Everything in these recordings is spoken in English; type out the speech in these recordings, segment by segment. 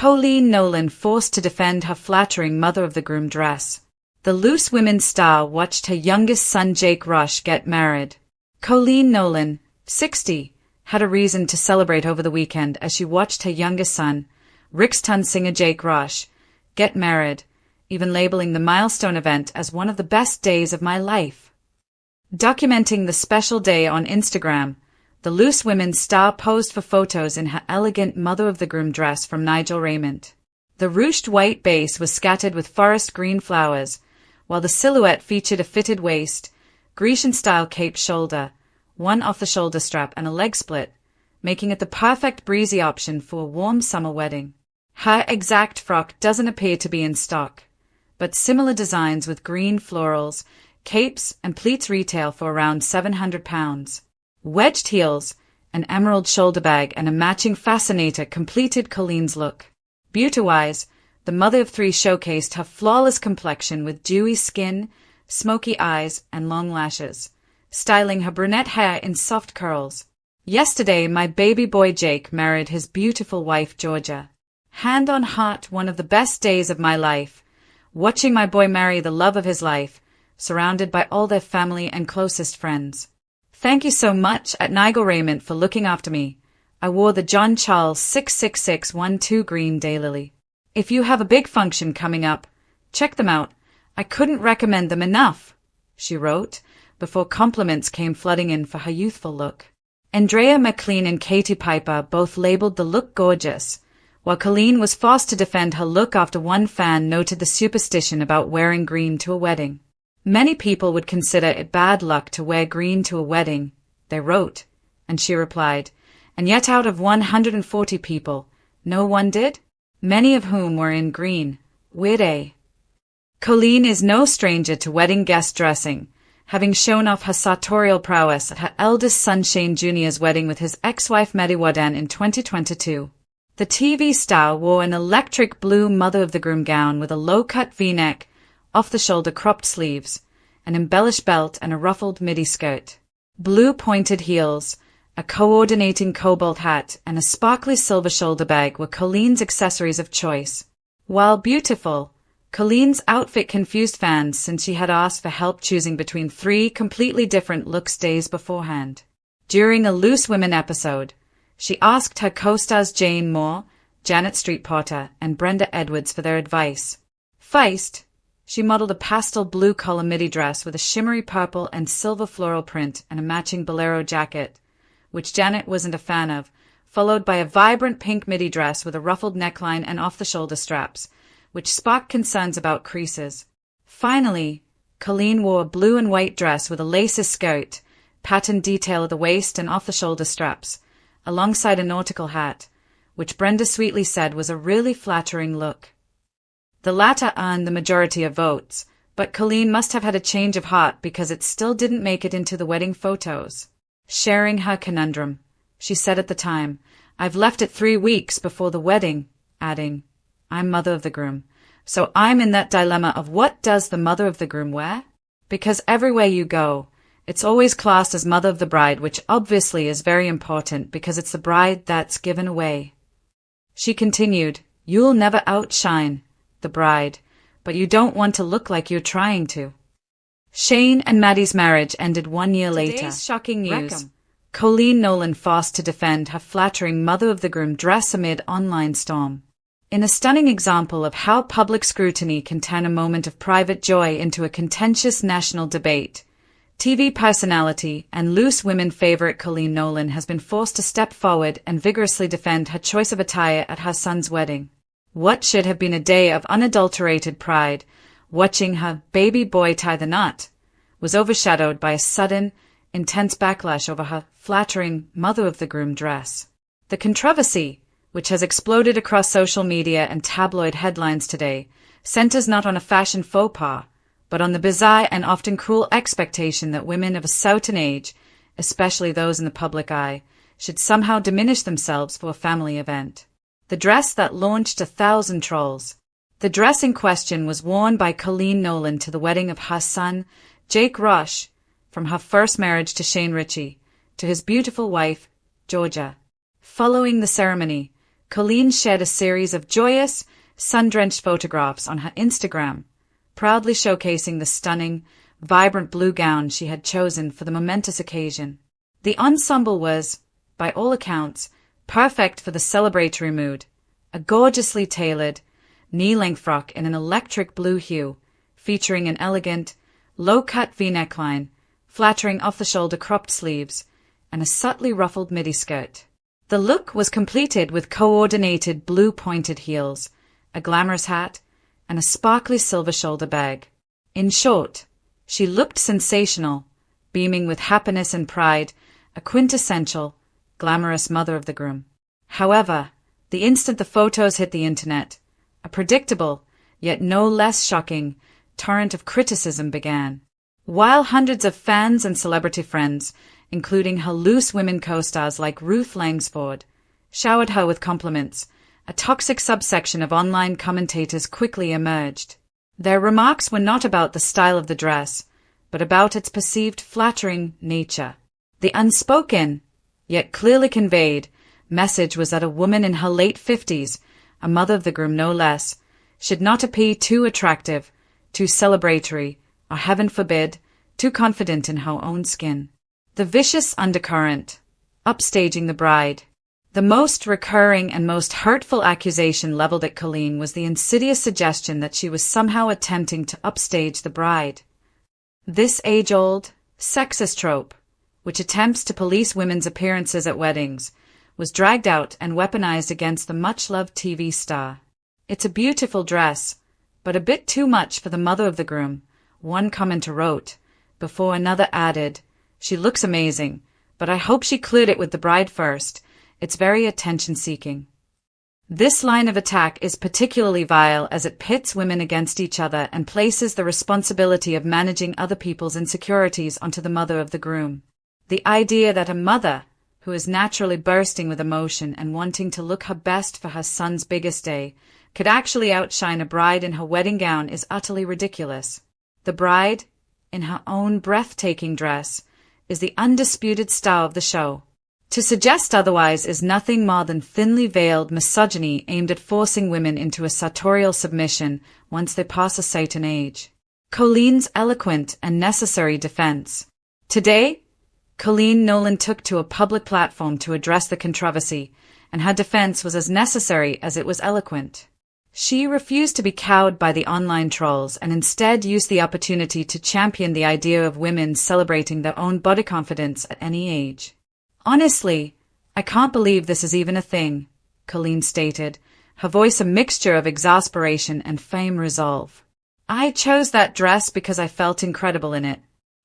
Coleen Nolan forced to defend her flattering Mother-of-the-Groom dress. The Loose Women's star watched her youngest son Jake Rush get married. Coleen Nolan, 60, had a reason to celebrate over the weekend as she watched her youngest son, Rickstown singer Jake Rush, get married, even labeling the milestone event as one of the best days of my life. Documenting the special day on Instagram, the Loose Women's star posed for photos in her elegant Mother-of-the-Groom dress from Nigel Raymond. The ruched white base was scattered with forest green flowers, while the silhouette featured a fitted waist, Grecian-style cape shoulder, one off-the-shoulder strap and a leg split, making it the perfect breezy option for a warm summer wedding. Her exact frock doesn't appear to be in stock, but similar designs with green florals, capes and pleats retail for around £700. Wedged heels, an emerald shoulder bag and a matching fascinator completed Coleen's look. Beauty-wise, the mother of three showcased her flawless complexion with dewy skin, smoky eyes and long lashes, styling her brunette hair in soft curls. Yesterday, my baby boy Jake married his beautiful wife Georgia. Hand on heart, one of the best days of my life, watching my boy marry the love of his life, surrounded by all their family and closest friends. Thank you so much at Nigel Raymond for looking after me. I wore the John Charles 66612 green daylily. If you have a big function coming up, check them out. I couldn't recommend them enough, she wrote, before compliments came flooding in for her youthful look. Andrea McLean and Katie Piper both labeled the look gorgeous, while Coleen was forced to defend her look after one fan noted the superstition about wearing green to a wedding. Many people would consider it bad luck to wear green to a wedding, they wrote, and she replied, and yet out of 140 people, no one did? Many of whom were in green. Weird, eh? Coleen is no stranger to wedding guest dressing, having shown off her sartorial prowess at her eldest son Shane Jr.'s wedding with his ex-wife Maddie Warden in 2022. The TV star wore an electric blue Mother-of-the-Groom gown with a low-cut V-neck, off-the-shoulder cropped sleeves, an embellished belt and a ruffled midi skirt. Blue pointed heels, a coordinating cobalt hat, and a sparkly silver shoulder bag were Coleen's accessories of choice. While beautiful, Coleen's outfit confused fans since she had asked for help choosing between three completely different looks days beforehand. During a Loose Women episode, she asked her co-stars Jane Moore, Janet Street Potter, and Brenda Edwards for their advice. Feist, she modeled a pastel blue collar midi dress with a shimmery purple and silver floral print and a matching bolero jacket, which Janet wasn't a fan of, followed by a vibrant pink midi dress with a ruffled neckline and off-the-shoulder straps, which sparked concerns about creases. Finally, Coleen wore a blue and white dress with a laces skirt, patterned detail at the waist and off-the-shoulder straps, alongside a nautical hat, which Brenda sweetly said was a really flattering look. The latter earned the majority of votes, but Coleen must have had a change of heart because it still didn't make it into the wedding photos. Sharing her conundrum, she said at the time, "I've left it 3 weeks before the wedding," adding, "I'm Mother-of-the-Groom, so I'm in that dilemma of what does the Mother-of-the-Groom wear? Because everywhere you go, it's always classed as Mother of the Bride, which obviously is very important because it's the bride that's given away." She continued, "You'll never outshine the bride, but you don't want to look like you're trying to." Shane and Maddie's marriage ended 1 year later. Today's shocking news. Coleen Nolan forced to defend her flattering Mother-of-the-Groom dress amid online storm. In a stunning example of how public scrutiny can turn a moment of private joy into a contentious national debate, TV personality and Loose Women favorite Coleen Nolan has been forced to step forward and vigorously defend her choice of attire at her son's wedding. What should have been a day of unadulterated pride, watching her baby boy tie the knot, was overshadowed by a sudden, intense backlash over her flattering Mother-of-the-Groom dress. The controversy, which has exploded across social media and tabloid headlines today, centers not on a fashion faux pas, but on the bizarre and often cruel expectation that women of a certain age, especially those in the public eye, should somehow diminish themselves for a family event. The dress that launched 1,000 trolls. The dress in question was worn by Coleen Nolan to the wedding of her son, Jake Rush, from her first marriage to Shane Ritchie, to his beautiful wife, Georgia. Following the ceremony, Coleen shared a series of joyous, sun-drenched photographs on her Instagram, proudly showcasing the stunning, vibrant blue gown she had chosen for the momentous occasion. The ensemble was, by all accounts, perfect for the celebratory mood. A gorgeously tailored, knee-length frock in an electric blue hue, featuring an elegant, low-cut V-neckline, flattering off-the-shoulder cropped sleeves, and a subtly ruffled midi skirt. The look was completed with coordinated blue pointed heels, a glamorous hat, and a sparkly silver shoulder bag. In short, she looked sensational, beaming with happiness and pride, a quintessential, glamorous mother-of-the-groom. However, the instant the photos hit the internet, a predictable, yet no less shocking, torrent of criticism began. While hundreds of fans and celebrity friends, including her loose women co-stars like Ruth Langsford, showered her with compliments, a toxic subsection of online commentators quickly emerged. Their remarks were not about the style of the dress, but about its perceived flattering nature. The unspoken, yet clearly conveyed, message was that a woman in her late 50s, a mother-of-the-groom no less, should not appear too attractive, too celebratory, or heaven forbid, too confident in her own skin. The vicious undercurrent, upstaging the bride. The most recurring and most hurtful accusation leveled at Coleen was the insidious suggestion that she was somehow attempting to upstage the bride. This age-old, sexist trope, which attempts to police women's appearances at weddings, was dragged out and weaponized against the much-loved TV star. "It's a beautiful dress, but a bit too much for the mother-of-the-groom," one commenter wrote, before another added, "She looks amazing, but I hope she cleared it with the bride first. It's very attention-seeking." This line of attack is particularly vile as it pits women against each other and places the responsibility of managing other people's insecurities onto the mother-of-the-groom. The idea that a mother, who is naturally bursting with emotion and wanting to look her best for her son's biggest day, could actually outshine a bride in her wedding gown is utterly ridiculous. The bride, in her own breathtaking dress, is the undisputed star of the show. To suggest otherwise is nothing more than thinly veiled misogyny aimed at forcing women into a sartorial submission once they pass a certain age. Coleen's eloquent and necessary defense. Today, Nolan took to a public platform to address the controversy, and her defense was as necessary as it was eloquent. She refused to be cowed by the online trolls and instead used the opportunity to champion the idea of women celebrating their own body confidence at any age. "Honestly, I can't believe this is even a thing," Coleen stated, her voice a mixture of exasperation and firm resolve. "I chose that dress because I felt incredible in it.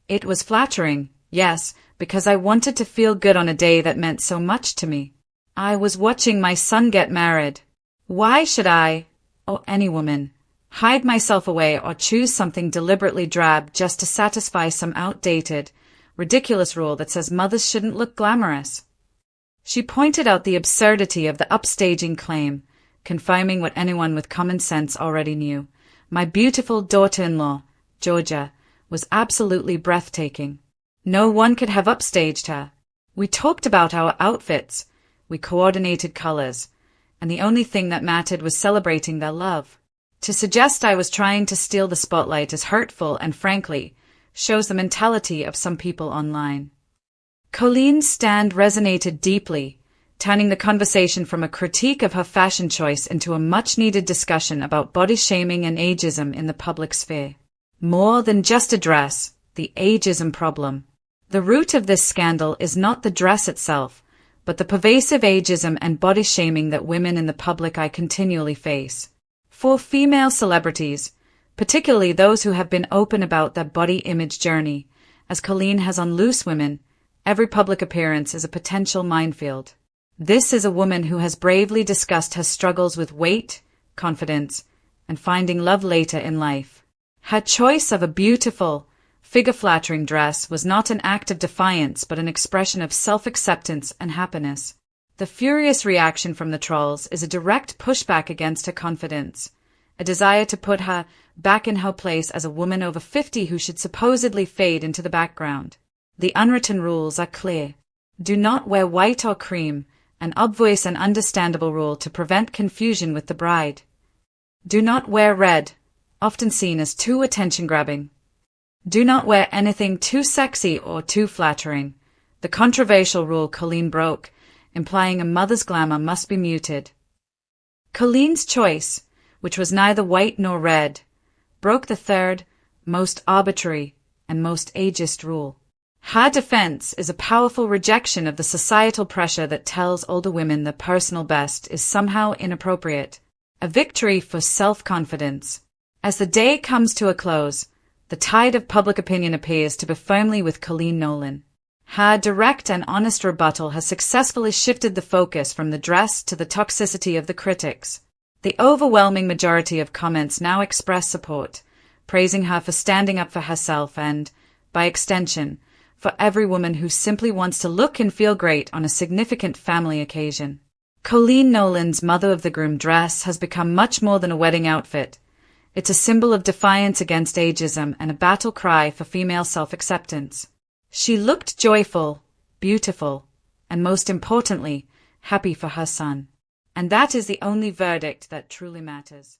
It was flattering, yes, because I wanted to feel good on a day that meant so much to me. I was watching my son get married. Why should I, or any woman, hide myself away or choose something deliberately drab just to satisfy some outdated, ridiculous rule that says mothers shouldn't look glamorous?" She pointed out the absurdity of the upstaging claim, confirming what anyone with common sense already knew. "My beautiful daughter-in-law, Georgia, was absolutely breathtaking. No one could have upstaged her. We talked about our outfits, we coordinated colors, and the only thing that mattered was celebrating their love. To suggest I was trying to steal the spotlight is hurtful and, frankly, shows the mentality of some people online." Coleen's stand resonated deeply, turning the conversation from a critique of her fashion choice into a much-needed discussion about body shaming and ageism in the public sphere. More than just a dress, the ageism problem. The root of this scandal is not the dress itself, but the pervasive ageism and body shaming that women in the public eye continually face. For female celebrities, particularly those who have been open about their body image journey, as Coleen has on Loose Women, every public appearance is a potential minefield. This is a woman who has bravely discussed her struggles with weight, confidence, and finding love later in life. Her choice of a beautiful, figure-flattering dress was not an act of defiance but an expression of self-acceptance and happiness. The furious reaction from the trolls is a direct pushback against her confidence, a desire to put her back in her place as a woman over 50 who should supposedly fade into the background. The unwritten rules are clear. Do not wear white or cream, an obvious and understandable rule to prevent confusion with the bride. Do not wear red, often seen as too attention-grabbing. Do not wear anything too sexy or too flattering, the controversial rule Coleen broke, implying a mother's glamour must be muted. Coleen's choice, which was neither white nor red, broke the third, most arbitrary, and most ageist rule. Her defense is a powerful rejection of the societal pressure that tells older women their personal best is somehow inappropriate, a victory for self-confidence. As the day comes to a close, the tide of public opinion appears to be firmly with Coleen Nolan. Her direct and honest rebuttal has successfully shifted the focus from the dress to the toxicity of the critics. The overwhelming majority of comments now express support, praising her for standing up for herself and, by extension, for every woman who simply wants to look and feel great on a significant family occasion. Coleen Nolan's Mother-of-the-Groom dress has become much more than a wedding outfit. It's a symbol of defiance against ageism and a battle cry for female self-acceptance. She looked joyful, beautiful, and most importantly, happy for her son. And that is the only verdict that truly matters.